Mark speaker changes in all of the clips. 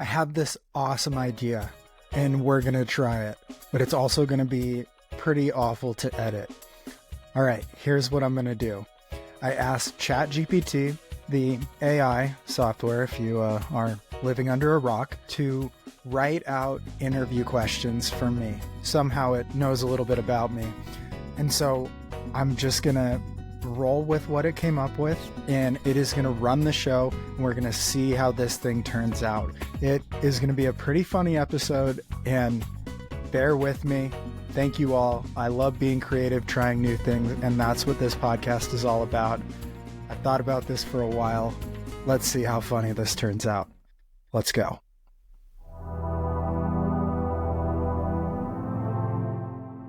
Speaker 1: I have this awesome idea and we're going to try it, but it's also going to be pretty awful to edit. All right, here's what I'm going to do. I asked ChatGPT, the AI software, if you are living under a rock, to write out interview questions for me. Somehow it knows a little bit about me. And so I'm just going to roll with what it came up with, and it is going to run the show, and we're going to see how this thing turns out. It is going to be a pretty funny episode, and bear with me. Thank you all. I love being creative, trying new things, and that's what this podcast is all about. I thought about this for a while. Let's see how funny this turns out. Let's go.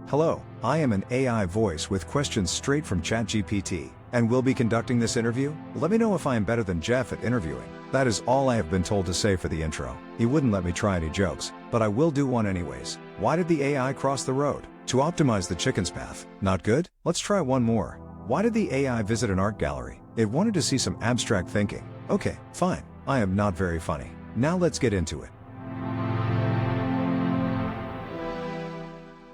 Speaker 2: Hello, I am an AI voice with questions straight from ChatGPT, and will be conducting this interview. Let me know if I am better than Jeff at interviewing. That is all I have been told to say for the intro. He wouldn't let me try any jokes, but I will do one anyways. Why did the AI cross the road? To optimize the chicken's path. Not good? Let's try one more. Why did the AI visit an art gallery? It wanted to see some abstract thinking. Okay, fine. I am not very funny. Now let's get into it.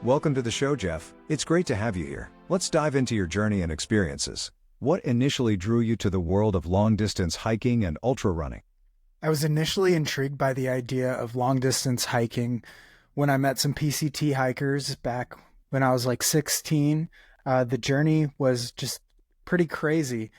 Speaker 2: Welcome to the show, Jeff. It's great to have you here. Let's dive into your journey and experiences. What initially drew you to the world of long-distance hiking and ultra-running?
Speaker 1: I was initially intrigued by the idea of long-distance hiking when I met some PCT hikers back when I was like 16. The journey was just pretty crazy.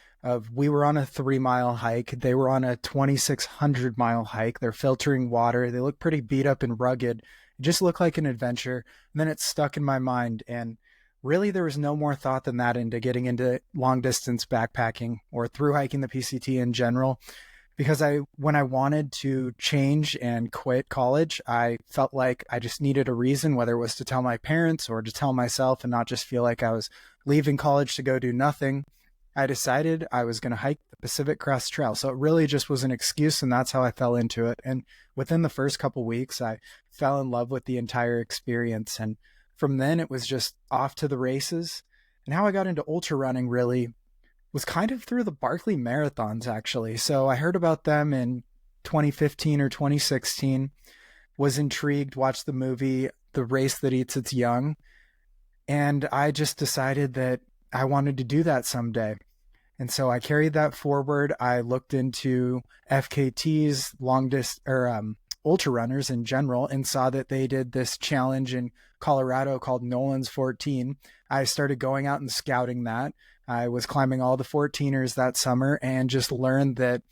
Speaker 1: We were on a 3-mile hike. They were on a 2,600-mile hike. They're filtering water. They look pretty beat up and rugged. It just looked like an adventure. And then it stuck in my mind. And really, there was no more thought than that into getting into long distance backpacking or through hiking the PCT in general. Because when I wanted to change and quit college, I felt like I just needed a reason, whether it was to tell my parents or to tell myself and not just feel like I was leaving college to go do nothing. I decided I was going to hike the Pacific Crest Trail. So it really just was an excuse, and that's how I fell into it. And within the first couple weeks, I fell in love with the entire experience. And from then, it was just off to the races. And how I got into ultra running really was kind of through the Barkley Marathons, actually. So I heard about them in 2015 or 2016, was intrigued, watched the movie The Race That Eats Its Young, and I just decided that I wanted to do that someday. And so I carried that forward. I looked into FKTs, ultra runners in general, and saw that they did this challenge in Colorado called Nolan's 14. I started going out and scouting that. I was climbing all the 14ers that summer and just learned that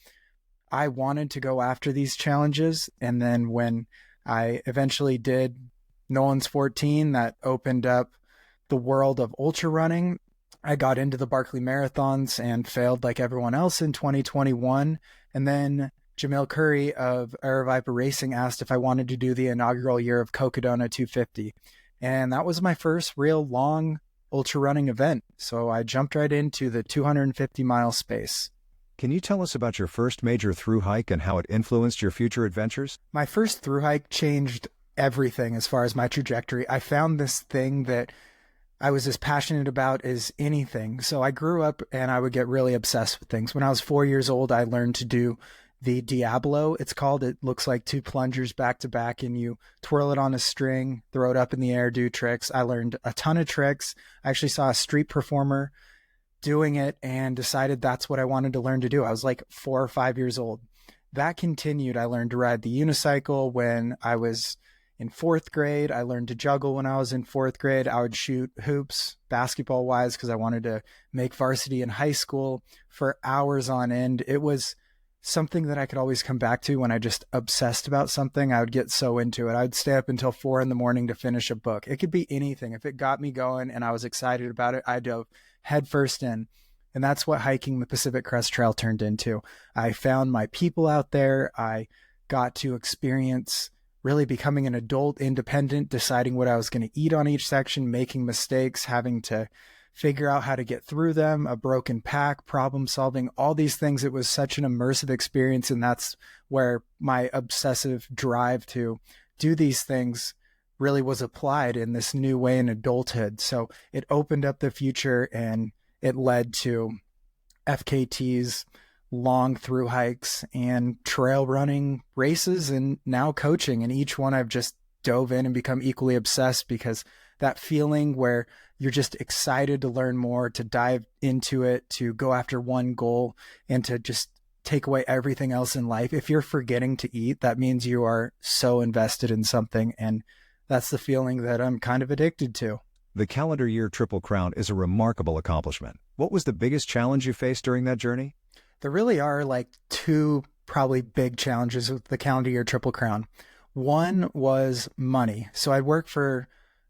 Speaker 1: I wanted to go after these challenges. And then when I eventually did Nolan's 14, that opened up the world of ultra running. I got into the Barkley Marathons and failed like everyone else in 2021. And then Jamil Curry of Aeroviper Racing asked if I wanted to do the inaugural year of Cocodona 250. And that was my first real long ultra running event. So I jumped right into the 250-mile space.
Speaker 2: Can you tell us about your first major through hike and how it influenced your future adventures?
Speaker 1: My first through hike changed everything as far as my trajectory. I found this thing that I was as passionate about as anything. So I grew up and I would get really obsessed with things. When I was 4 years old, I learned to do the Diablo, it's called. It looks like two plungers back to back and you twirl it on a string, throw it up in the air, do tricks. I learned a ton of tricks. I actually saw a street performer doing it and decided that's what I wanted to learn to do. I was like 4 or 5 years old. That continued. I learned to ride the unicycle when I was in 4th grade. I learned to juggle when I was in 4th grade. I would shoot hoops basketball wise because I wanted to make varsity in high school for hours on end. It was something that I could always come back to when I just obsessed about something. I would get so into it. I would stay up until 4 a.m. to finish a book. It could be anything. If it got me going and I was excited about it, I dove headfirst in. And that's what hiking the Pacific Crest Trail turned into. I found my people out there. I got to experience really becoming an adult, independent, deciding what I was going to eat on each section, making mistakes, having to figure out how to get through them, a broken pack, problem solving, all these things. It was such an immersive experience. And that's where my obsessive drive to do these things really was applied in this new way in adulthood. So it opened up the future and it led to FKTs, long through hikes and trail running races and now coaching. And each one I've just dove in and become equally obsessed because that feeling where you're just excited to learn more, to dive into it, to go after one goal and to just take away everything else in life. If you're forgetting to eat, that means you are so invested in something. And that's the feeling that I'm kind of addicted to.
Speaker 2: The calendar year Triple Crown is a remarkable accomplishment. What was the biggest challenge you faced during that journey?
Speaker 1: There really are like two probably big challenges with the calendar year Triple Crown. One was money. So I worked for,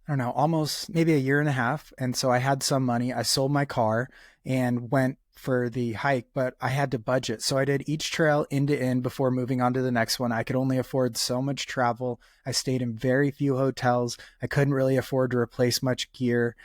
Speaker 1: I don't know, almost maybe a year and a half. And so I had some money. I sold my car and went for the hike, but I had to budget. So I did each trail end to end before moving on to the next one. I could only afford so much travel. I stayed in very few hotels. I couldn't really afford to replace much gear.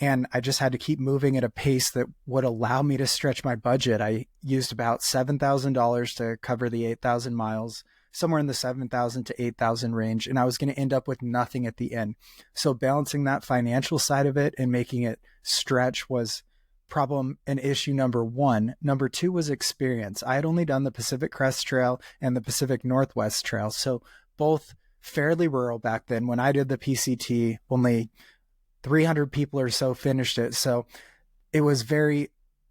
Speaker 1: And I just had to keep moving at a pace that would allow me to stretch my budget. I used about $7,000 to cover the 8,000 miles, somewhere in the 7,000 to 8,000 range. And I was going to end up with nothing at the end. So balancing that financial side of it and making it stretch was problem and issue number one. Number two was experience. I had only done the Pacific Crest Trail and the Pacific Northwest Trail. So both fairly rural back then. When I did the PCT, only 300 people or so finished it. So it was very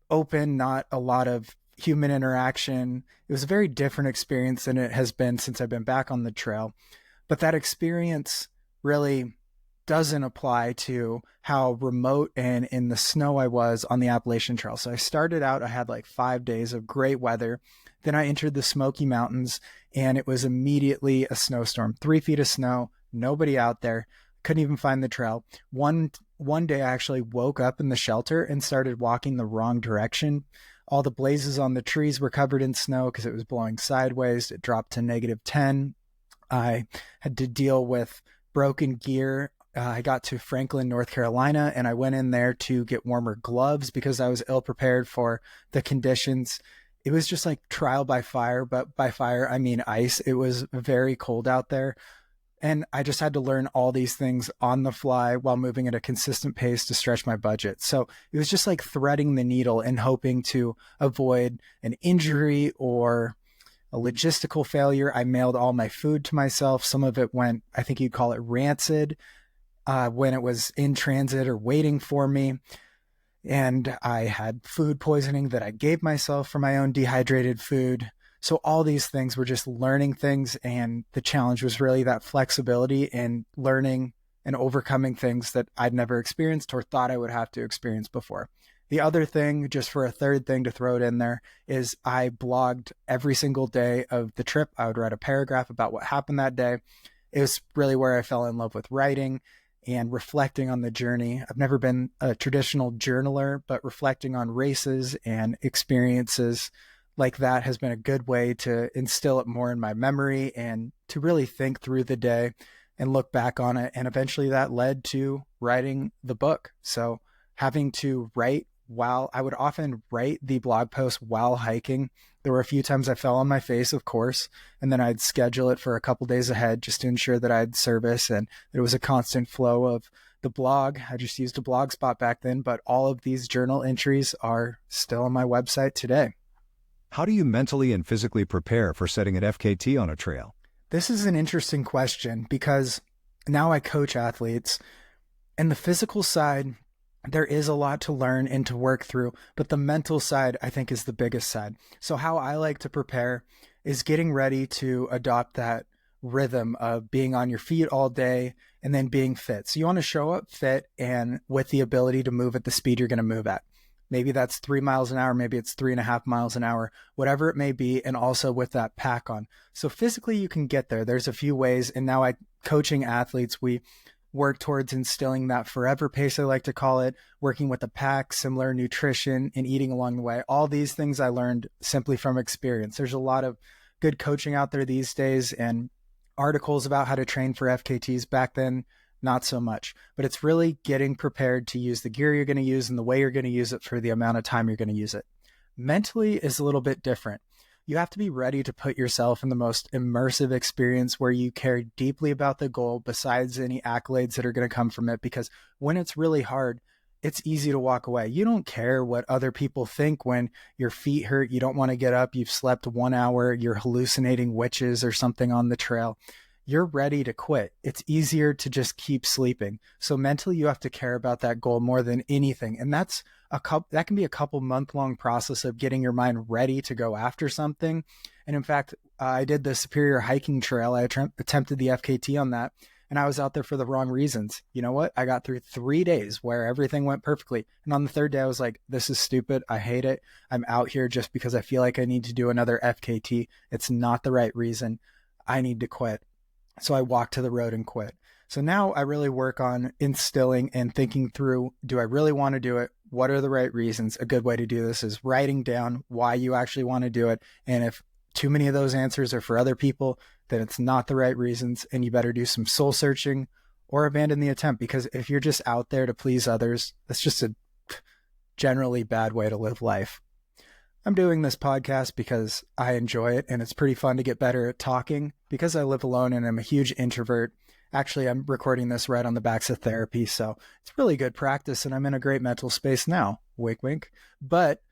Speaker 1: open, not a lot of human interaction. It was a very different experience than it has been since I've been back on the trail. But that experience really doesn't apply to how remote and in the snow I was on the Appalachian Trail. So I started out, I had like 5 days of great weather. Then I entered the Smoky Mountains and it was immediately a snowstorm, 3 feet of snow, nobody out there, couldn't even find the trail. One day I actually woke up in the shelter and started walking the wrong direction. All the blazes on the trees were covered in snow because it was blowing sideways. It dropped to -10. I had to deal with broken gear. I got to Franklin, North Carolina, and I went in there to get warmer gloves because I was ill prepared for the conditions. It was just like trial by fire, but by fire, I mean ice. It was very cold out there. And I just had to learn all these things on the fly while moving at a consistent pace to stretch my budget. So it was just like threading the needle and hoping to avoid an injury or a logistical failure. I mailed all my food to myself. Some of it went, I think you'd call it rancid, when it was in transit or waiting for me. And I had food poisoning that I gave myself for my own dehydrated food. So all these things were just learning things. And the challenge was really that flexibility and learning and overcoming things that I'd never experienced or thought I would have to experience before. The other thing, just for a third thing to throw it in there, is I blogged every single day of the trip. I would write a paragraph about what happened that day. It was really where I fell in love with writing and reflecting on the journey. I've never been a traditional journaler, but reflecting on races and experiences like that has been a good way to instill it more in my memory and to really think through the day and look back on it. And eventually that led to writing the book. So having to write while I would often write the blog post while hiking. There were a few times I fell on my face, of course, and then I'd schedule it for a couple days ahead just to ensure that I had service and there was a constant flow of the blog. I just used a blog spot back then, but all of these journal entries are still on my website today.
Speaker 2: How do you mentally and physically prepare for setting an FKT on a trail?
Speaker 1: This is an interesting question because now I coach athletes, and the physical side, there is a lot to learn and to work through, but the mental side, I think, is the biggest side. So how I like to prepare is getting ready to adopt that rhythm of being on your feet all day and then being fit. So you want to show up fit and with the ability to move at the speed you're going to move at. Maybe that's 3 miles an hour. Maybe it's 3.5 miles an hour, whatever it may be. And also with that pack on. So physically you can get there. There's a few ways. And now coaching athletes, we work towards instilling that forever pace, I like to call it, working with a pack, similar nutrition and eating along the way. All these things I learned simply from experience. There's a lot of good coaching out there these days and articles about how to train for FKTs. Back then, not so much, but it's really getting prepared to use the gear you're going to use and the way you're going to use it for the amount of time you're going to use it. Mentally is a little bit different. You have to be ready to put yourself in the most immersive experience where you care deeply about the goal besides any accolades that are going to come from it. Because when it's really hard, it's easy to walk away. You don't care what other people think when your feet hurt, you don't want to get up, you've slept 1 hour, you're hallucinating witches or something on the trail. You're ready to quit. It's easier to just keep sleeping. So mentally, you have to care about that goal more than anything. And that can be a couple month-long process of getting your mind ready to go after something. And in fact, I did the Superior Hiking Trail. I attempted the FKT on that, and I was out there for the wrong reasons. You know what? I got through 3 days where everything went perfectly. And on the third day, I was like, this is stupid. I hate it. I'm out here just because I feel like I need to do another FKT. It's not the right reason. I need to quit. So I walked to the road and quit. So now I really work on instilling and thinking through, do I really want to do it? What are the right reasons? A good way to do this is writing down why you actually want to do it. And if too many of those answers are for other people, then it's not the right reasons, and you better do some soul searching or abandon the attempt, because if you're just out there to please others, that's just a generally bad way to live life. I'm doing this podcast because I enjoy it, and it's pretty fun to get better at talking. Because I live alone and I'm a huge introvert, actually, I'm recording this right on the backs of therapy, so it's really good practice, and I'm in a great mental space now. Wink, wink. But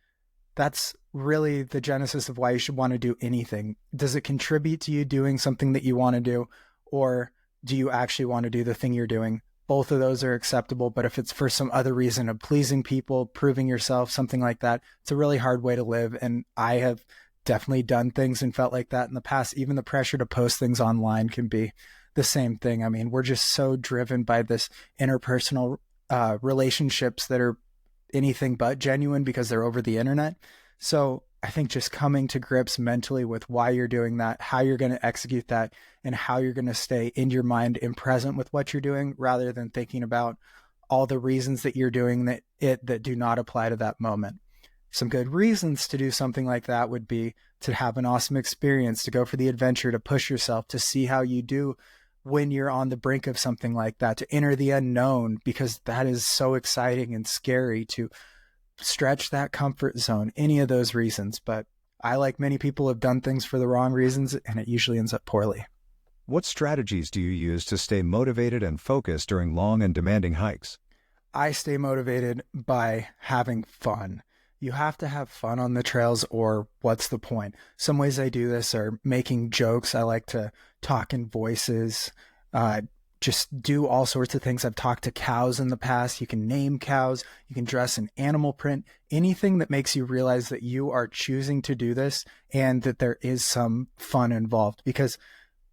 Speaker 1: that's really the genesis of why you should want to do anything. Does it contribute to you doing something that you want to do, or do you actually want to do the thing you're doing? Both of those are acceptable, but if it's for some other reason of pleasing people, proving yourself, something like that, it's a really hard way to live. And I have definitely done things and felt like that in the past. Even the pressure to post things online can be the same thing. I mean, we're just so driven by this interpersonal relationships that are anything but genuine because they're over the internet. So I think just coming to grips mentally with why you're doing that, how you're going to execute that, and how you're going to stay in your mind and present with what you're doing, rather than thinking about all the reasons that you're doing that do not apply to that moment. Some good reasons to do something like that would be to have an awesome experience, to go for the adventure, to push yourself, to see how you do when you're on the brink of something like that, to enter the unknown, because that is so exciting and scary, to stretch that comfort zone, any of those reasons. But I, like many people, have done things for the wrong reasons, and it usually ends up poorly.
Speaker 2: What strategies do you use to stay motivated and focused during long and demanding hikes?
Speaker 1: I stay motivated by having fun. You have to have fun on the trails, or what's the point? Some ways I do this are making jokes. I like to talk in voices, just do all sorts of things. I've talked to cows in the past. You can name cows. You can dress in animal print. Anything that makes you realize that you are choosing to do this and that there is some fun involved, because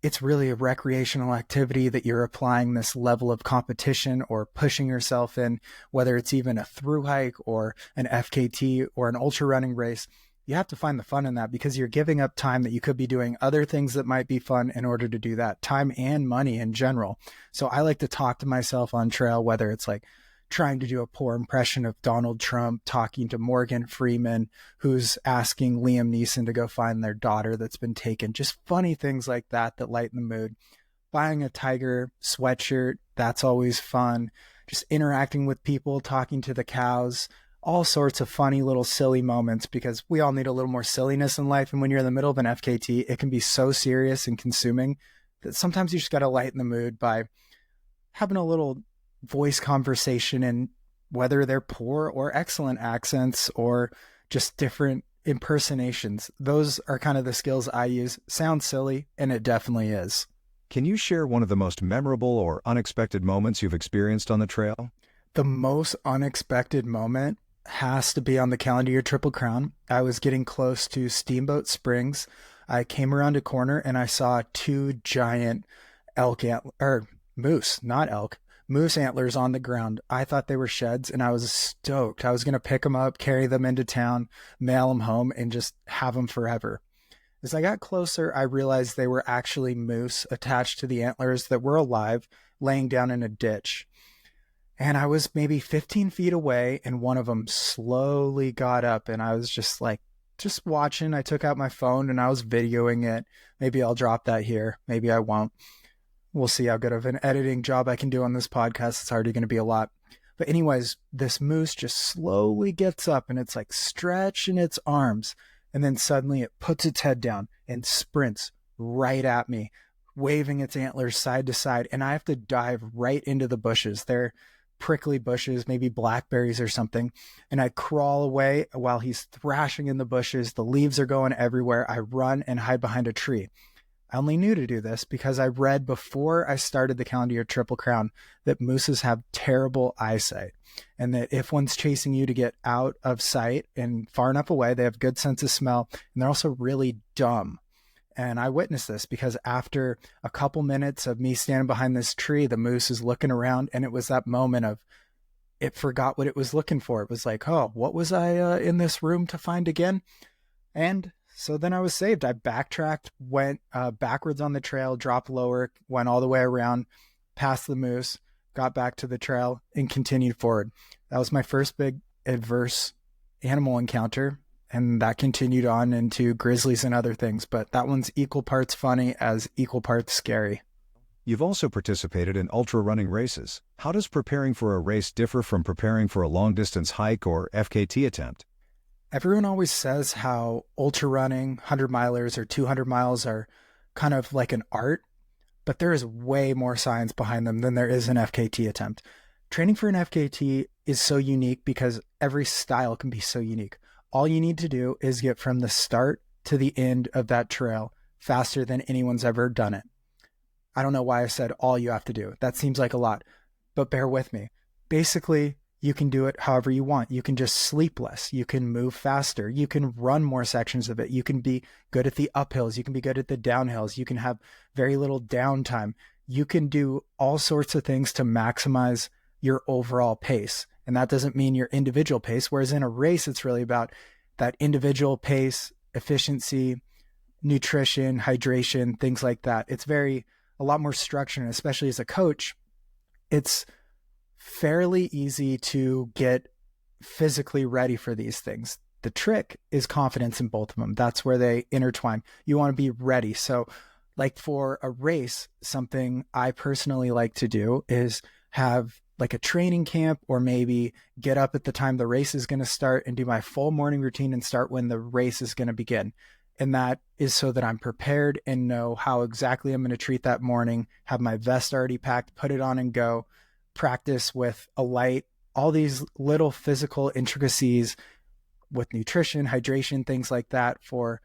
Speaker 1: it's really a recreational activity that you're applying this level of competition or pushing yourself in, whether it's even a through hike or an FKT or an ultra running race. You have to find the fun in that, because you're giving up time that you could be doing other things that might be fun in order to do that, time and money in general. So I like to talk to myself on trail, whether it's like trying to do a poor impression of Donald Trump, talking to Morgan Freeman, who's asking Liam Neeson to go find their daughter that's been taken, just funny things like that that lighten the mood. Buying a Tiger sweatshirt, that's always fun. Just interacting with people, talking to the cows, all sorts of funny little silly moments, because we all need a little more silliness in life. And when you're in the middle of an FKT, it can be so serious and consuming that sometimes you just got to lighten the mood by having a little voice conversation, and whether they're poor or excellent accents or just different impersonations. Those are kind of the skills I use. Sounds silly, and it definitely is.
Speaker 2: Can you share one of the most memorable or unexpected moments you've experienced on the trail?
Speaker 1: The most unexpected moment has to be on the Calendar Triple Crown. I was getting close to Steamboat Springs. I came around a corner and I saw two giant moose antlers on the ground. I thought they were sheds, and I was stoked. I was going to pick them up, carry them into town, mail them home, and just have them forever. As I got closer, I realized they were actually moose attached to the antlers that were alive, laying down in a ditch. And I was maybe 15 feet away, and one of them slowly got up, and I was just watching. I took out my phone and I was videoing it. Maybe I'll drop that here. Maybe I won't. We'll see how good of an editing job I can do on this podcast. It's already going to be a lot. But anyways, this moose just slowly gets up, and it's like stretching its arms. And then suddenly it puts its head down and sprints right at me, waving its antlers side to side. And I have to dive right into the bushes. They're prickly bushes, maybe blackberries or something. And I crawl away while he's thrashing in the bushes. The leaves are going everywhere. I run and hide behind a tree. I only knew to do this because I read before I started the calendar year Triple Crown that mooses have terrible eyesight, and that if one's chasing you to get out of sight and far enough away, they have good sense of smell, and they're also really dumb. And I witnessed this because after a couple minutes of me standing behind this tree, the moose is looking around, and it was that moment of it forgot what it was looking for. It was like, oh, what was I in this room to find again? And so then I was saved. I backtracked, went backwards on the trail, dropped lower, went all the way around, past the moose, got back to the trail, and continued forward. That was my first big adverse animal encounter, and that continued on into grizzlies and other things. But that one's equal parts funny as equal parts scary.
Speaker 2: You've also participated in ultra-running races. How does preparing for a race differ from preparing for a long-distance hike or FKT attempt?
Speaker 1: Everyone always says how ultra running, 100 milers or 200 miles are kind of like an art, but there is way more science behind them than there is an FKT attempt. Training for an FKT is so unique because every style can be so unique. All you need to do is get from the start to the end of that trail faster than anyone's ever done it. I don't know why I said all you have to do. That seems like a lot, but bear with me. Basically, you can do it however you want. You can just sleep less. You can move faster. You can run more sections of it. You can be good at the uphills. You can be good at the downhills. You can have very little downtime. You can do all sorts of things to maximize your overall pace. And that doesn't mean your individual pace. Whereas in a race, it's really about that individual pace, efficiency, nutrition, hydration, things like that. It's a lot more structured, and especially as a coach, it's fairly easy to get physically ready for these things. The trick is confidence in both of them. That's where they intertwine. You want to be ready. So like for a race, something I personally like to do is have like a training camp, or maybe get up at the time the race is going to start and do my full morning routine and start when the race is going to begin. And that is so that I'm prepared and know how exactly I'm going to treat that morning, have my vest already packed, put it on and go, practice with a light, all these little physical intricacies with nutrition, hydration, things like that for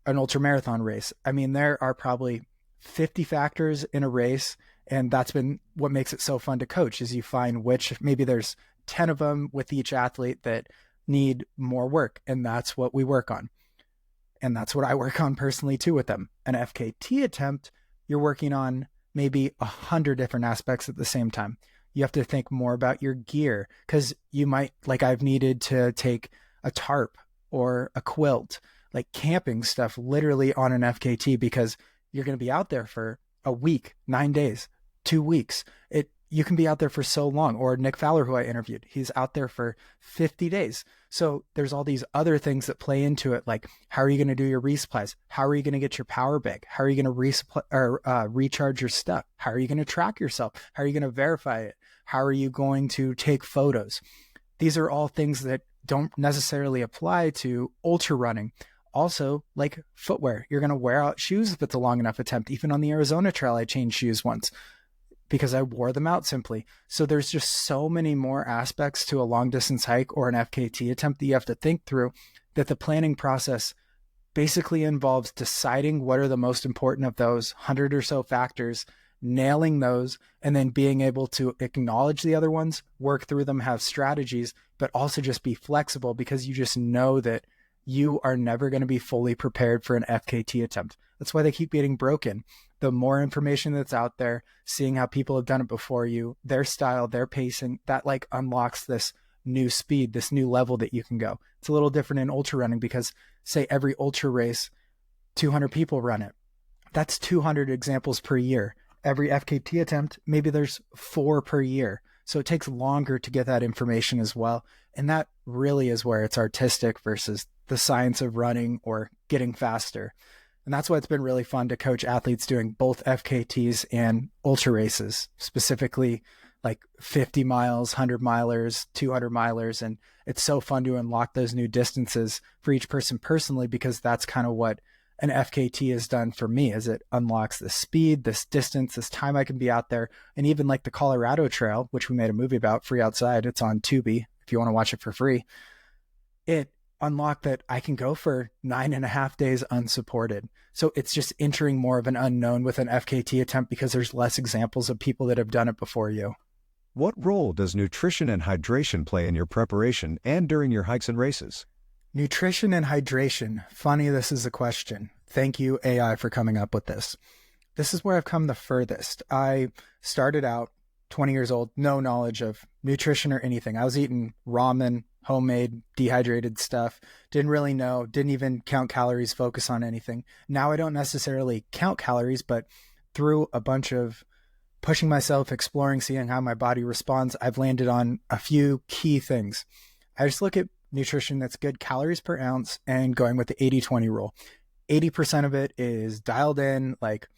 Speaker 1: an ultramarathon race. I mean, there are probably 50 factors in a race, and that's been what makes it so fun to coach, is you find which, maybe there's 10 of them with each athlete that need more work, and that's what we work on. And that's what I work on personally too with them. An FKT attempt, you're working on maybe 100 different aspects at the same time. You have to think more about your gear, because you might, like I've needed to take a tarp or a quilt, like camping stuff literally on an FKT, because you're going to be out there for a week, 9 days, 2 weeks. You can be out there for so long. Or Nick Fowler, who I interviewed, he's out there for 50 days. So there's all these other things that play into it, like how are you going to do your resupplies? How are you going to get your power bank? How are you going to resupply or recharge your stuff? How are you going to track yourself? How are you going to verify it? How are you going to take photos? These are all things that don't necessarily apply to ultra running. Also, like footwear, you're going to wear out shoes if it's a long enough attempt. Even on the Arizona trail, I changed shoes once because I wore them out simply. So there's just so many more aspects to a long distance hike or an FKT attempt that you have to think through, that the planning process basically involves deciding what are the most important of those 100 or so factors, nailing those, and then being able to acknowledge the other ones, work through them, have strategies, but also just be flexible, because you just know that you are never going to be fully prepared for an FKT attempt. That's why they keep getting broken. The more information that's out there, seeing how people have done it before you, their style, their pacing, that like unlocks this new speed, this new level that you can go. It's a little different in ultra running because, say, every ultra race, 200 people run it. That's 200 examples per year. Every FKT attempt, maybe there's 4 per year. So it takes longer to get that information as well. And that really is where it's artistic versus the science of running or getting faster. And that's why it's been really fun to coach athletes doing both FKTs and ultra races, specifically like 50 miles, 100 milers, 200 milers. And it's so fun to unlock those new distances for each person personally, because that's kind of what an FKT has done for me is it unlocks the speed, this distance, this time I can be out there. And even like the Colorado Trail, which we made a movie about, Free Outside, it's on Tubi if you want to watch it for free. It unlocked that I can go for 9.5 days unsupported. So it's just entering more of an unknown with an FKT attempt because there's less examples of people that have done it before you.
Speaker 2: What role does nutrition and hydration play in your preparation and during your hikes and races?
Speaker 1: Nutrition and hydration. Funny, this is a question. Thank you, AI, for coming up with this. This is where I've come the furthest. I started out 20 years old, no knowledge of nutrition or anything. I was eating ramen, homemade, dehydrated stuff. Didn't really know, didn't even count calories, focus on anything. Now I don't necessarily count calories, but through a bunch of pushing myself, exploring, seeing how my body responds, I've landed on a few key things. I just look at nutrition that's good calories per ounce and going with the 80-20 rule. 80% of it is dialed in like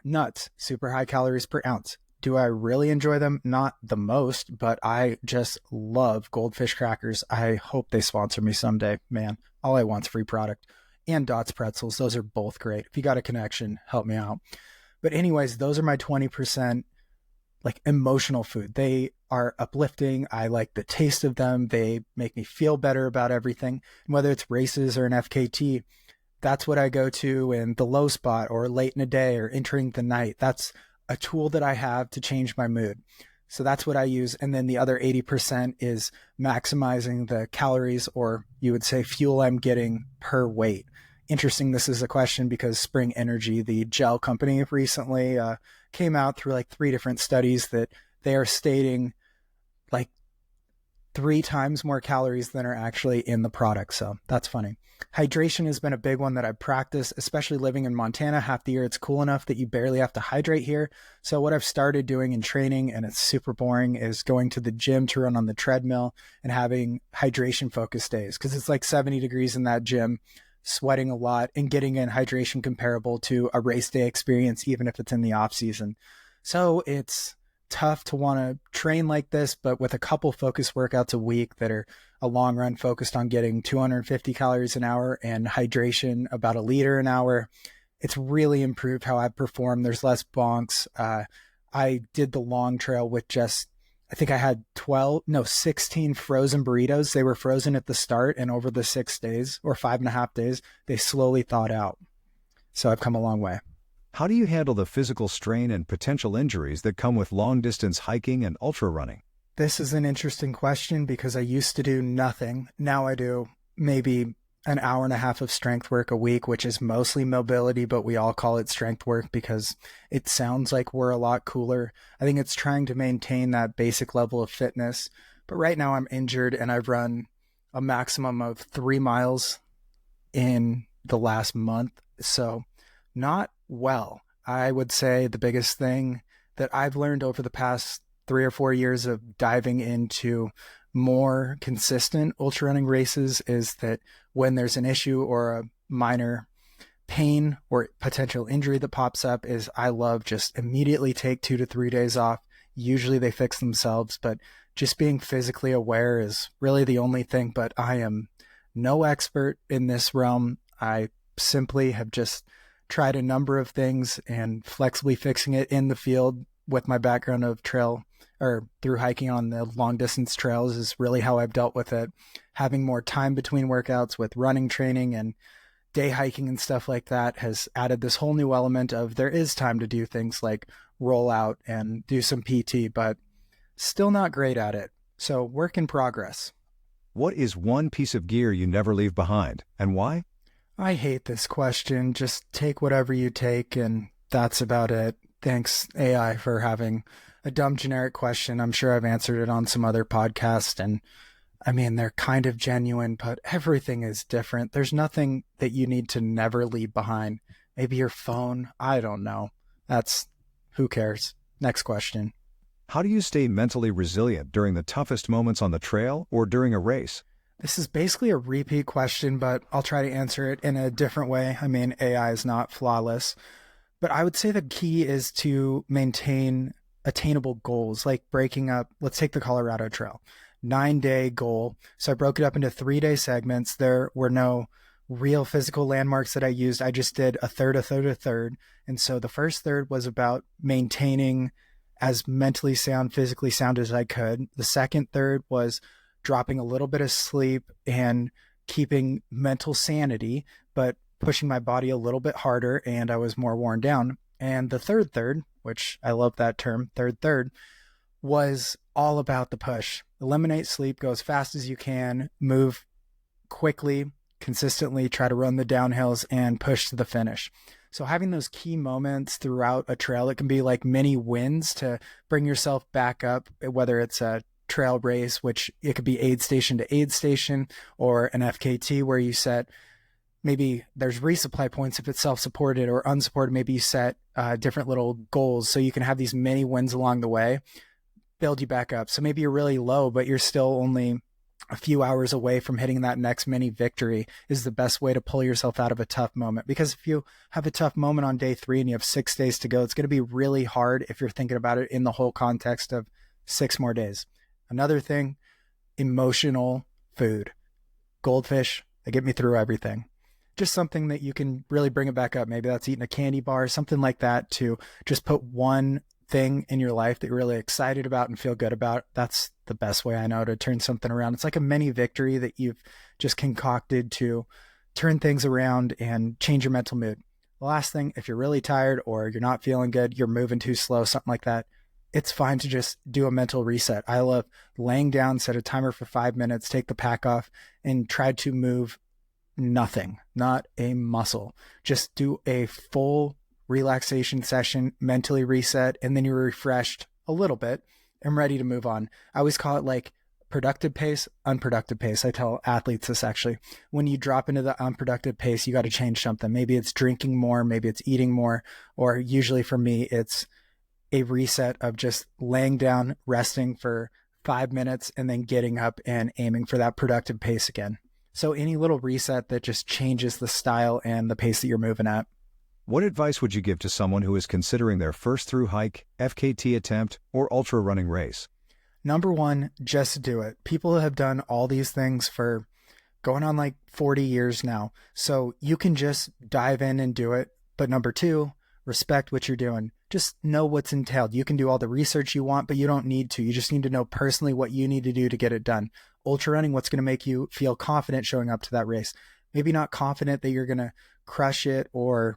Speaker 1: nuts, super high calories per ounce. Do I really enjoy them? Not the most, but I just love Goldfish crackers. I hope they sponsor me someday, man. All I want's free product. And Dots pretzels. Those are both great. If you got a connection, help me out. But anyways, those are my 20% like emotional food. They are uplifting. I like the taste of them. They make me feel better about everything. And whether it's races or an FKT, that's what I go to in the low spot or late in the day or entering the night. That's a tool that I have to change my mood. So that's what I use. And then the other 80% is maximizing the calories, or you would say fuel I'm getting per weight. Interesting, this is a question because Spring Energy, the gel company, recently came out through like 3 different studies that they are stating like 3 times more calories than are actually in the product. So that's funny. Hydration has been a big one that I've practiced, especially living in Montana. Half the year it's cool enough that you barely have to hydrate here. So what I've started doing in training, and it's super boring, is going to the gym to run on the treadmill and having hydration focused days because it's like 70 degrees in that gym, sweating a lot and getting in hydration comparable to a race day experience, even if it's in the off season. So it's tough to want to train like this, but with a couple focused workouts a week that are a long run focused on getting 250 calories an hour and hydration about a liter an hour, it's really improved how I perform. There's less bonks. I did the long trail with just, I think I had 16 frozen burritos. They were frozen at the start, and over the 6 days or 5.5 days, they slowly thawed out. So I've come a long way.
Speaker 2: How do you handle the physical strain and potential injuries that come with long-distance hiking and ultra running?
Speaker 1: This is an interesting question because I used to do nothing. Now I do maybe an hour and a half of strength work a week, which is mostly mobility, but we all call it strength work because it sounds like we're a lot cooler. I think it's trying to maintain that basic level of fitness. But right now I'm injured and I've run a maximum of 3 miles in the last month. So not well. I would say the biggest thing that I've learned over the past 3 or 4 years of diving into more consistent ultra running races is that when there's an issue or a minor pain or potential injury that pops up, is I love just immediately take 2 to 3 days off. Usually they fix themselves, but just being physically aware is really the only thing. But I am no expert in this realm. I simply have just tried a number of things and flexibly fixing it in the field with my background of trail or through hiking on the long distance trails is really how I've dealt with it. Having more time between workouts with running training and day hiking and stuff like that has added this whole new element of there is time to do things like roll out and do some PT, but still not great at it. So work in progress.
Speaker 2: What is one piece of gear you never leave behind, and why?
Speaker 1: I hate this question. Just take whatever you take, and that's about it. Thanks, AI, for having a dumb generic question. I'm sure I've answered it on some other podcast, and I mean, they're kind of genuine, but everything is different. There's nothing that you need to never leave behind. Maybe your phone. I don't know. Who cares? Next question.
Speaker 2: How do you stay mentally resilient during the toughest moments on the trail or during a race?
Speaker 1: This is basically a repeat question, but I'll try to answer it in a different way. I mean, AI is not flawless, but I would say the key is to maintain attainable goals, like breaking up, let's take the Colorado Trail, 9-day goal. So I broke it up into 3-day segments. There were no real physical landmarks that I used, I just did a third, a third, a third. And so the first third was about maintaining as mentally sound, physically sound as I could. The second third was dropping a little bit of sleep and keeping mental sanity, but pushing my body a little bit harder, and I was more worn down. And the third third, which I love that term, third, was all about the push. Eliminate sleep, go as fast as you can, move quickly, consistently, try to run the downhills and push to the finish. So having those key moments throughout a trail, it can be like mini wins to bring yourself back up, whether it's a trail race, which it could be aid station to aid station, or an FKT where you set, maybe there's resupply points if it's self-supported, or unsupported, maybe you set different little goals so you can have these mini wins along the way, build you back up. So maybe you're really low, but you're still only a few hours away from hitting that next mini victory is the best way to pull yourself out of a tough moment. Because if you have a tough moment on day 3 and you have 6 days to go, it's going to be really hard if you're thinking about it in the whole context of 6 more days. Another thing, emotional food. Goldfish, they get me through everything. Just something that you can really bring it back up. Maybe that's eating a candy bar, something like that, to just put one thing in your life that you're really excited about and feel good about. That's the best way I know to turn something around. It's like a mini victory that you've just concocted to turn things around and change your mental mood. The last thing, if you're really tired or you're not feeling good, you're moving too slow, something like that, it's fine to just do a mental reset. I love laying down, set a timer for 5 minutes, take the pack off, and try to move nothing, not a muscle. Just do a full relaxation session, mentally reset, and then you're refreshed a little bit and ready to move on. I always call it like productive pace, unproductive pace. I tell athletes this actually. When you drop into the unproductive pace, you got to change something. Maybe it's drinking more, maybe it's eating more, or usually for me, it's a reset of just laying down, resting for 5 minutes, and then getting up and aiming for that productive pace again. So any little reset that just changes the style and the pace that you're moving at.
Speaker 2: What advice would you give to someone who is considering their first through hike, FKT attempt, or ultra running race?
Speaker 1: Number 1, just do it. People have done all these things for going on like 40 years now. So you can just dive in and do it. But number 2, respect what you're doing. Just know what's entailed. You can do all the research you want, but you don't need to. You just need to know personally what you need to do to get it done. Ultra running, what's going to make you feel confident showing up to that race. Maybe not confident that you're going to crush it or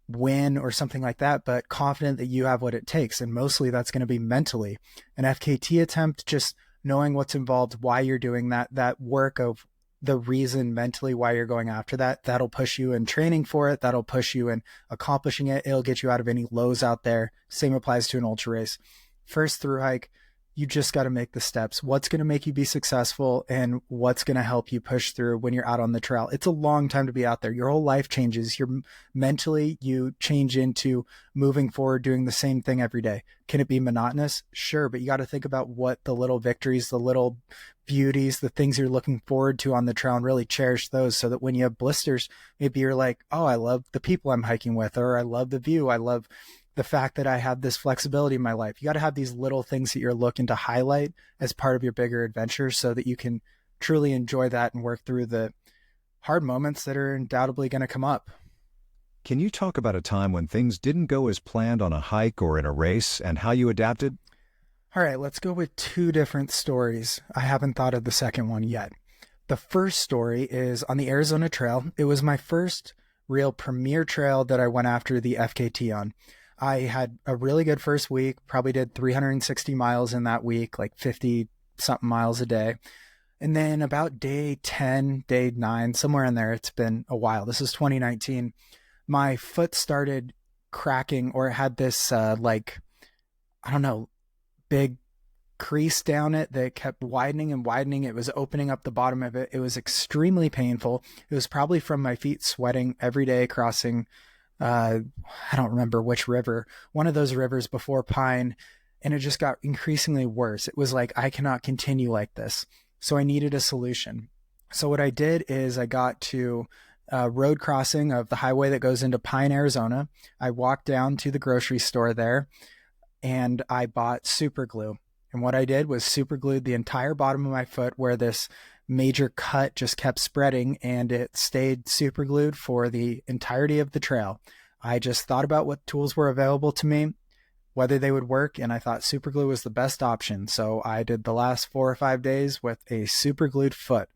Speaker 1: win or something like that, but confident that you have what it takes. And mostly that's going to be mentally. An FKT attempt, just knowing what's involved, why you're doing that work of the reason mentally why you're going after that, that'll push you in training for it. That'll push you in accomplishing it. It'll get you out of any lows out there. Same applies to an ultra race. First through hike, you just got to make the steps. What's going to make you be successful and what's going to help you push through when you're out on the trail. It's a long time to be out there. Your whole life changes. You're mentally, you change into moving forward, doing the same thing every day. Can it be monotonous? Sure. But you got to think about what the little victories, the little beauties, the things you're looking forward to on the trail, and really cherish those so that when you have blisters, maybe you're like, oh, I love the people I'm hiking with, or I love the view. I love the fact that I have this flexibility in my life. You got to have these little things that you're looking to highlight as part of your bigger adventure so that you can truly enjoy that and work through the hard moments that are undoubtedly going to come up.
Speaker 2: Can you talk about a time when things didn't go as planned on a hike or in a race and how you adapted?
Speaker 1: All right, let's go with 2 different stories. I haven't thought of the second one yet. The first story is on the Arizona Trail. It was my first real premier trail that I went after the FKT on. I had a really good first week, probably did 360 miles in that week, like 50 something miles a day. And then about day 10, day 9, somewhere in there, it's been a while. This is 2019. My foot started cracking, or it had this big crease down it that kept widening and widening. It was opening up the bottom of it. It was extremely painful. It was probably from my feet sweating every day crossing I don't remember which river, one of those rivers before Pine, and it just got increasingly worse. It was like, I cannot continue like this. So I needed a solution. So what I did is I got to a road crossing of the highway that goes into Pine, Arizona. I walked down to the grocery store there and I bought super glue. And what I did was super glued the entire bottom of my foot where this major cut just kept spreading and it stayed super glued for the entirety of the trail. I just thought about what tools were available to me, whether they would work, and I thought super glue was the best option. So I did the last 4 or 5 days with a super glued foot.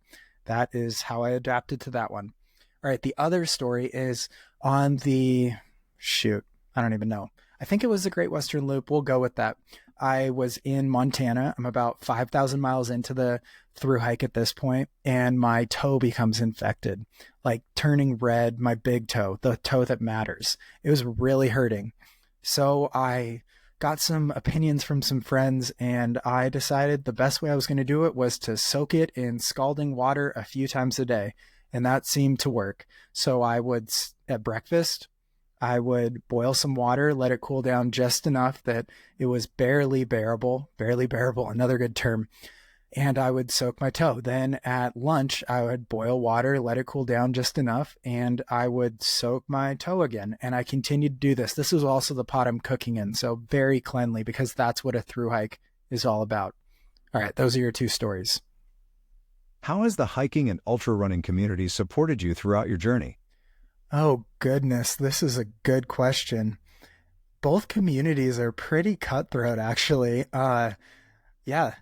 Speaker 1: That is how I adapted to that one. All right, the other story is on the shoot. I don't even know. I think it was the Great Western Loop. We'll go with that. I was in Montana. I'm about 5,000 miles into the through hike at this point, and my toe becomes infected, like turning red, my big toe, the toe that matters. It was really hurting. So I got some opinions from some friends, and I decided the best way I was going to do it was to soak it in scalding water a few times a day. And that seemed to work. So I would, at breakfast, I would boil some water, let it cool down just enough that it was barely bearable, another good term. And I would soak my toe. Then at lunch, I would boil water, let it cool down just enough, and I would soak my toe again. And I continued to do this. This is also the pot I'm cooking in, so very cleanly, because that's what a through hike is all about. All right, those are your two stories.
Speaker 2: How has the hiking and ultra running community supported you throughout your journey?
Speaker 1: Oh, goodness, this is a good question. Both communities are pretty cutthroat, actually. Yeah,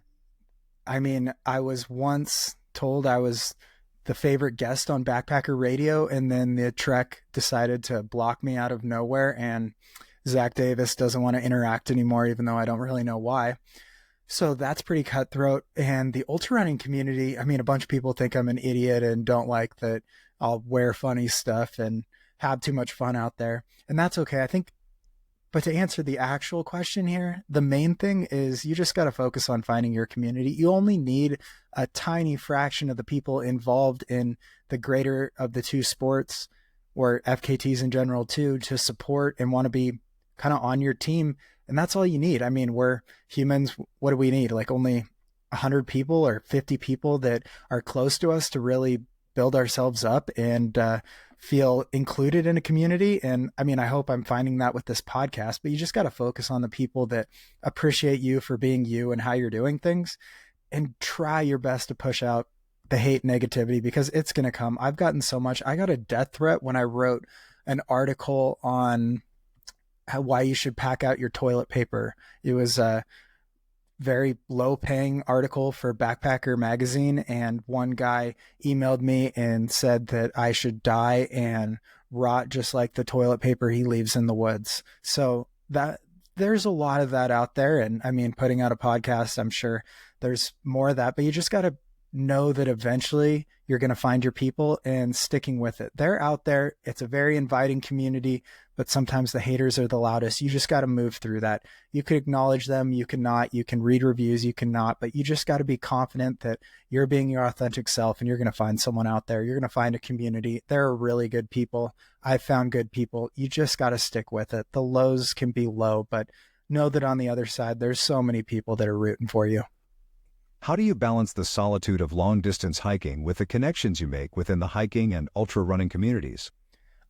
Speaker 1: I mean, I was once told I was the favorite guest on Backpacker Radio, and then the Trek decided to block me out of nowhere, and Zach Davis doesn't want to interact anymore, even though I don't really know why. So that's pretty cutthroat. And the ultra running community, I mean, a bunch of people think I'm an idiot and don't like that I'll wear funny stuff and have too much fun out there. And that's okay. I think, but to answer the actual question here, the main thing is you just got to focus on finding your community. You only need a tiny fraction of the people involved in the greater of the two sports, or FKTs in general too, to support and want to be kind of on your team. And that's all you need. I mean, we're humans. What do we need? Like only 100 people or 50 people that are close to us to really build ourselves up and feel included in a community. And I mean, I hope I'm finding that with this podcast, but you just got to focus on the people that appreciate you for being you and how you're doing things, and try your best to push out the hate, negativity, because it's going to come. I've gotten so much. I got a death threat when I wrote an article on why you should pack out your toilet paper. It was a very low paying article for Backpacker magazine. And one guy emailed me and said that I should die and rot just like the toilet paper he leaves in the woods. So that there's a lot of that out there. And I mean, putting out a podcast, I'm sure there's more of that, but you just got to know that eventually you're going to find your people and sticking with it. They're out there. It's a very inviting community, but sometimes the haters are the loudest. You just got to move through that. You could acknowledge them. You cannot. You can read reviews. You cannot, but you just got to be confident that you're being your authentic self, and you're going to find someone out there. You're going to find a community. There are really good people. I've found good people. You just got to stick with it. The lows can be low, but know that on the other side, there's so many people that are rooting for you.
Speaker 2: How do you balance the solitude of long-distance hiking with the connections you make within the hiking and ultra-running communities?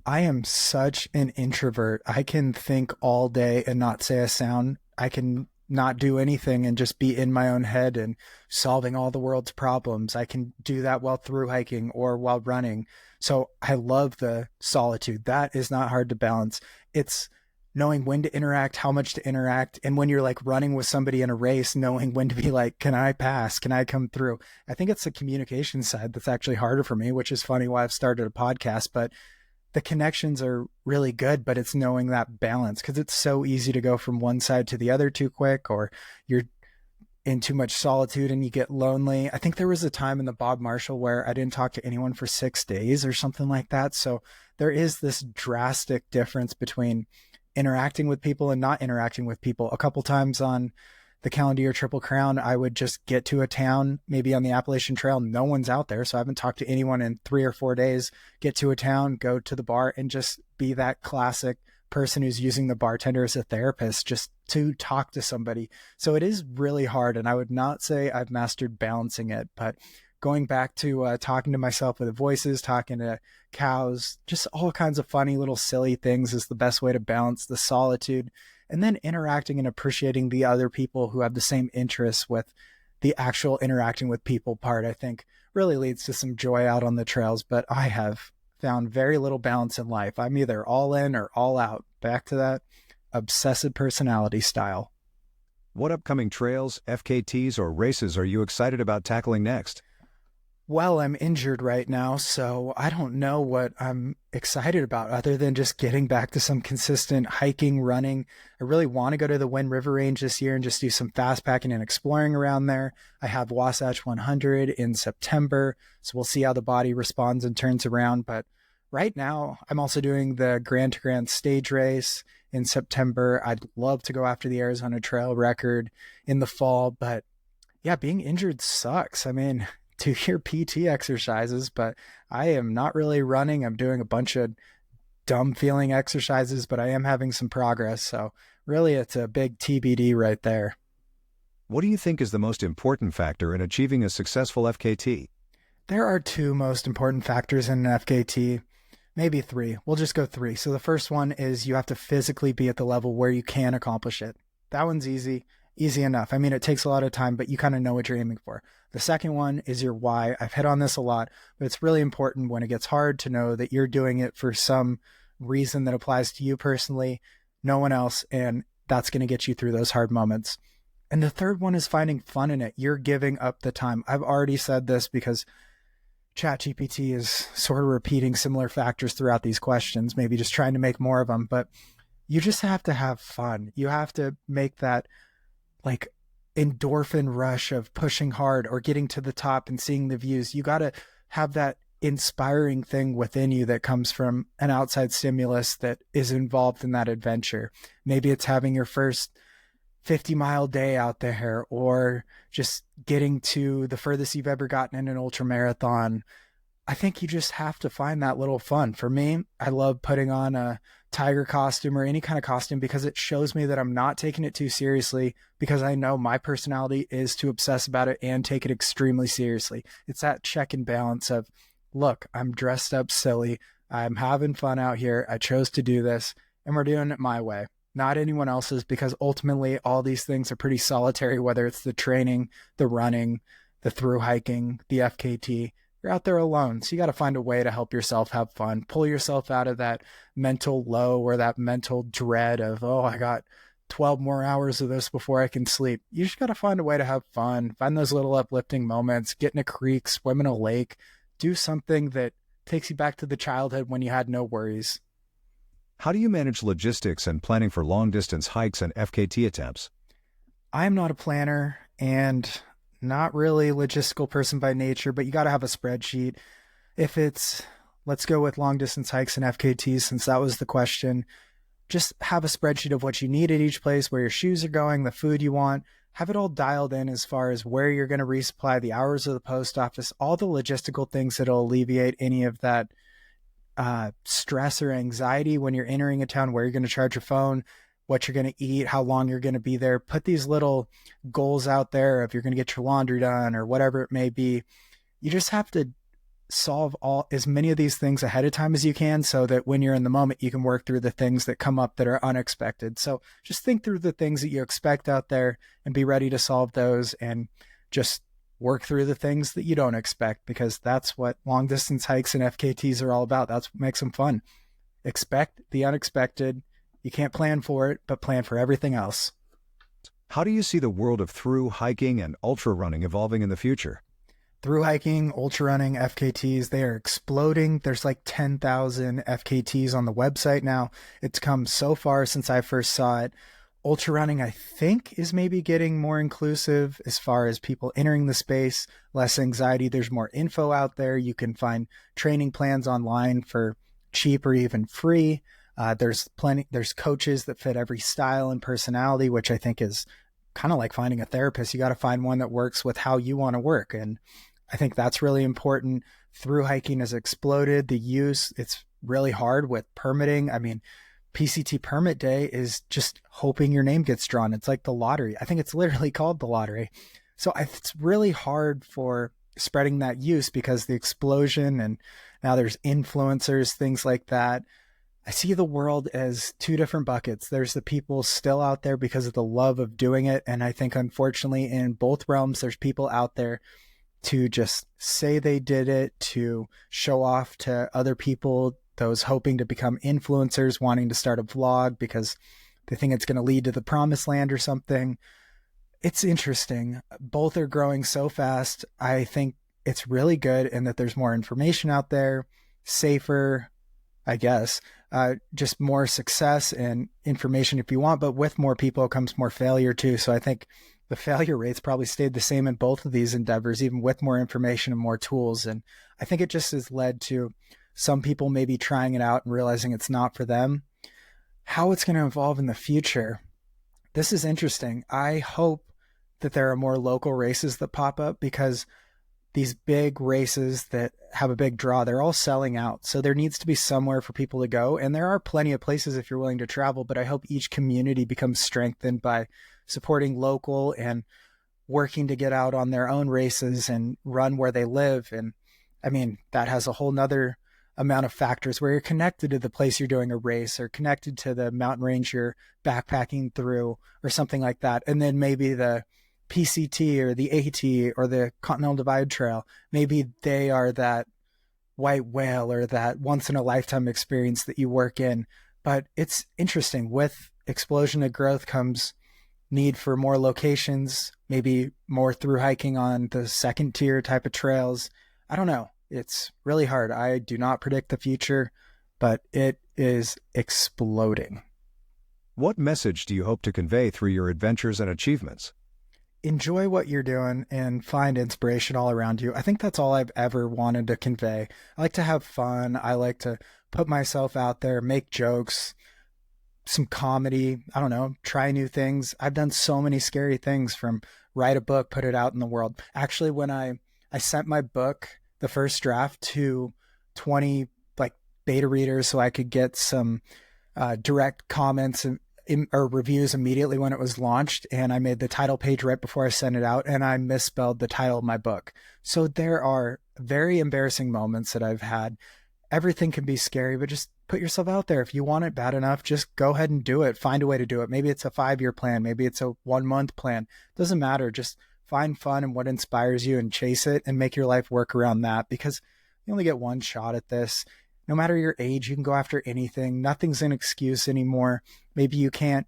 Speaker 1: I am such an introvert. I can think all day and not say a sound. I can not do anything and just be in my own head and solving all the world's problems. I can do that while through hiking or while running. So I love the solitude. That is not hard to balance. It's knowing when to interact, how much to interact. And when you're like running with somebody in a race, knowing when to be like, can I pass? Can I come through? I think it's the communication side that's actually harder for me, which is funny why I've started a podcast, but the connections are really good, but it's knowing that balance, because it's so easy to go from one side to the other too quick, or you're in too much solitude and you get lonely. I think there was a time in the Bob Marshall where I didn't talk to anyone for 6 days or something like that. So there is this drastic difference between interacting with people and not interacting with people. A couple times on the Calendar Year Triple Crown, I would just get to a town, maybe on the Appalachian Trail, no one's out there, so I haven't talked to anyone in 3 or 4 days, get to a town, go to the bar, and just be that classic person who's using the bartender as a therapist just to talk to somebody. So it is really hard, and I would not say I've mastered balancing it, but going back to talking to myself with the voices, talking to cows, just all kinds of funny little silly things is the best way to balance the solitude. And then interacting and appreciating the other people who have the same interests with the actual interacting with people part, I think, really leads to some joy out on the trails. But I have found very little balance in life. I'm either all in or all out. Back to that obsessive personality style.
Speaker 2: What upcoming trails, FKTs, or races are you excited about tackling next?
Speaker 1: Well, I'm injured right now, so I don't know what I'm excited about other than just getting back to some consistent hiking, running. I really want to go to the Wind River Range this year and just do some fast packing and exploring around there. I have Wasatch 100 in September, so we'll see how the body responds and turns around. But right now, I'm also doing the Grand to Grand stage race in September. I'd love to go after the Arizona Trail record in the fall, but yeah, being injured sucks. I mean, do your PT exercises, but I am not really running. I'm doing a bunch of dumb feeling exercises, but I am having some progress. So really, it's a big TBD right there.
Speaker 2: What do you think is the most important factor in achieving a successful FKT?
Speaker 1: There are two most important factors in an FKT, maybe three. We'll just go three. So the first one is you have to physically be at the level where you can accomplish it. That one's easy enough. I mean, it takes a lot of time, but you kind of know what you're aiming for. The second one is your why. I've hit on this a lot, but it's really important when it gets hard to know that you're doing it for some reason that applies to you personally, no one else, and that's going to get you through those hard moments. And the third one is finding fun in it. You're giving up the time. I've already said this because ChatGPT is sort of repeating similar factors throughout these questions, maybe just trying to make more of them, but you just have to have fun. You have to make that like endorphin rush of pushing hard or getting to the top and seeing the views. You got to have that inspiring thing within you that comes from an outside stimulus that is involved in that adventure. Maybe it's having your first 50-mile day out there, or just getting to the furthest you've ever gotten in an ultra marathon. I think you just have to find that little fun. For me, I love putting on a tiger costume or any kind of costume because it shows me that I'm not taking it too seriously, because I know my personality is to obsess about it and take it extremely seriously. It's that check and balance of, look, I'm dressed up silly. I'm having fun out here. I chose to do this and we're doing it my way, not anyone else's, because ultimately all these things are pretty solitary, whether it's the training, the running, the through hiking, the FKT. You're out there alone. So you got to find a way to help yourself have fun, pull yourself out of that mental low or that mental dread of, oh, I got 12 more hours of this before I can sleep. You just got to find a way to have fun, find those little uplifting moments, get in a creek, swim in a lake, do something that takes you back to the childhood when you had no worries.
Speaker 2: How do you manage logistics and planning for long-distance hikes and FKT attempts?
Speaker 1: I am not a planner and not really a logistical person by nature, but you got to have a spreadsheet. If it's, let's go with long distance hikes and FKTs, since that was the question, just have a spreadsheet of what you need at each place, where your shoes are going, the food you want, have it all dialed in as far as where you're going to resupply, the hours of the post office, all the logistical things that'll alleviate any of that stress or anxiety when you're entering a town, where you're going to charge your phone, what you're going to eat, how long you're going to be there. Put these little goals out there if you're going to get your laundry done or whatever it may be. You just have to solve as many of these things ahead of time as you can, so that when you're in the moment, you can work through the things that come up that are unexpected. So just think through the things that you expect out there and be ready to solve those, and just work through the things that you don't expect, because that's what long distance hikes and FKTs are all about. That's what makes them fun. Expect the unexpected. You can't plan for it, but plan for everything else.
Speaker 2: How do you see the world of through hiking and ultra running evolving in the future?
Speaker 1: Through hiking, ultra running, FKTs, they are exploding. There's like 10,000 FKTs on the website now. It's come so far since I first saw it. Ultra running, I think, is maybe getting more inclusive as far as people entering the space, less anxiety. There's more info out there. You can find training plans online for cheap or even free. There's coaches that fit every style and personality, which I think is kind of like finding a therapist. You got to find one that works with how you want to work. And I think that's really important. Through hiking has exploded. The use, it's really hard with permitting. I mean, PCT permit day is just hoping your name gets drawn. It's like the lottery. I think it's literally called the lottery. So it's really hard for spreading that use, because the explosion, and now there's influencers, things like that. I see the world as two different buckets. There's the people still out there because of the love of doing it. And I think, unfortunately, in both realms, there's people out there to just say they did it, to show off to other people, those hoping to become influencers, wanting to start a vlog because they think it's going to lead to the promised land or something. It's interesting. Both are growing so fast. I think it's really good in that there's more information out there, safer, I guess, just more success and information if you want, but with more people comes more failure too. So I think the failure rates probably stayed the same in both of these endeavors, even with more information and more tools. And I think it just has led to some people maybe trying it out and realizing it's not for them. How it's going to evolve in the future, this is interesting. I hope that there are more local races that pop up, because these big races that have a big draw, they're all selling out. So there needs to be somewhere for people to go. And there are plenty of places if you're willing to travel, but I hope each community becomes strengthened by supporting local and working to get out on their own races and run where they live. And I mean, that has a whole nother amount of factors where you're connected to the place you're doing a race, or connected to the mountain range you're backpacking through, or something like that. And then maybe the PCT or the AT or the Continental Divide Trail, maybe they are that white whale or that once in a lifetime experience that you work in. But it's interesting. With explosion of growth comes need for more locations, maybe more through hiking on the second tier type of trails. I don't know. It's really hard. I do not predict the future, but it is exploding.
Speaker 2: What message do you hope to convey through your adventures and achievements?
Speaker 1: Enjoy what you're doing and find inspiration all around you. I think that's all I've ever wanted to convey. I like to have fun. I like to put myself out there, make jokes, some comedy. I don't know, try new things. I've done so many scary things, from write a book, put it out in the world. Actually, when I sent my book, the first draft, to 20 like beta readers so I could get some direct comments or reviews immediately when it was launched, and I made the title page right before I sent it out, and I misspelled the title of my book. So there are very embarrassing moments that I've had. Everything can be scary, but just put yourself out there. If you want it bad enough, just go ahead and do it. Find a way to do it. Maybe it's a 5-year plan. Maybe it's a 1-month plan. Doesn't matter. Just find fun and what inspires you and chase it, and make your life work around that, because you only get one shot at this. No matter your age, you can go after anything. Nothing's an excuse anymore. Maybe you can't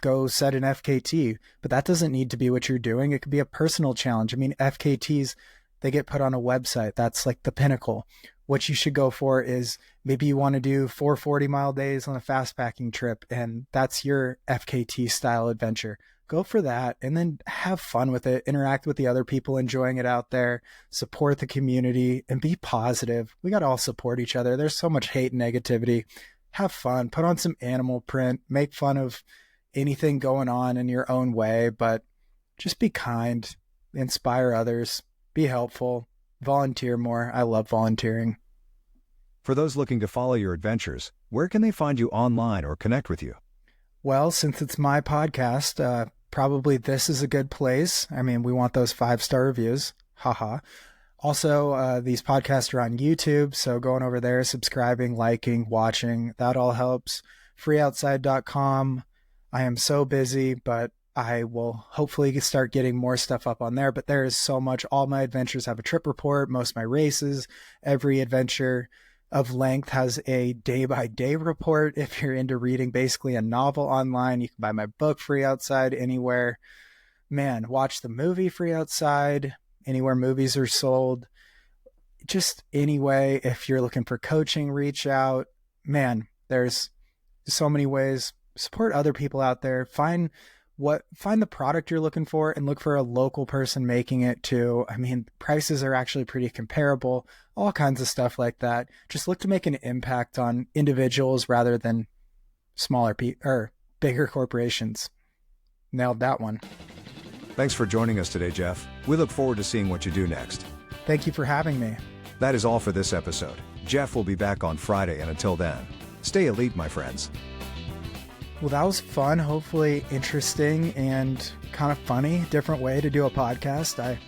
Speaker 1: go set an FKT, but that doesn't need to be what you're doing. It could be a personal challenge. I mean, FKTs, they get put on a website. That's like the pinnacle. What you should go for is, maybe you want to do 4 40-mile days on a fast packing trip, and that's your FKT style adventure. Go for that, and then have fun with it. Interact with the other people enjoying it out there. Support the community and be positive. We got to all support each other. There's so much hate and negativity. Have fun. Put on some animal print. Make fun of anything going on in your own way, but just be kind. Inspire others. Be helpful. Volunteer more. I love volunteering.
Speaker 2: For those looking to follow your adventures, where can they find you online or connect with you?
Speaker 1: Well, since it's my podcast, probably this is a good place. I mean, we want those 5-star reviews. Haha. Also, these podcasts are on YouTube, so going over there, subscribing, liking, watching, that all helps. Freeoutside.com. I am so busy, but I will hopefully start getting more stuff up on there. But there is so much. All my adventures have a trip report, most of my races. Every adventure of length has a day-by-day report. If you're into reading basically a novel online, you can buy my book Free Outside anywhere. Man, watch the movie Free Outside, anywhere movies are sold. Just anyway, if you're looking for coaching, reach out. Man, there's so many ways. Support other people out there. Find the product you're looking for, and look for a local person making it too. I mean, prices are actually pretty comparable, all kinds of stuff like that. Just look to make an impact on individuals rather than bigger corporations. Nailed that one.
Speaker 2: Thanks for joining us today, Jeff. We look forward to seeing what you do next.
Speaker 1: Thank you for having me.
Speaker 2: That is all for this episode. Jeff will be back on Friday, and until then, stay elite, my friends.
Speaker 1: Well, that was fun, hopefully interesting and kind of funny. Different way to do a podcast. I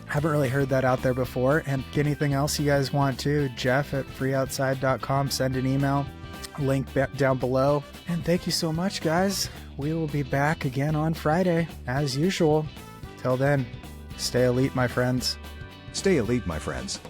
Speaker 1: haven't really heard that out there before. And anything else you guys want to, Jeff@freeoutside.com, send an email. link down below. And thank you so much, guys. We will be back again on Friday, as usual. Till then, stay elite, my friends.
Speaker 2: Stay elite, my friends.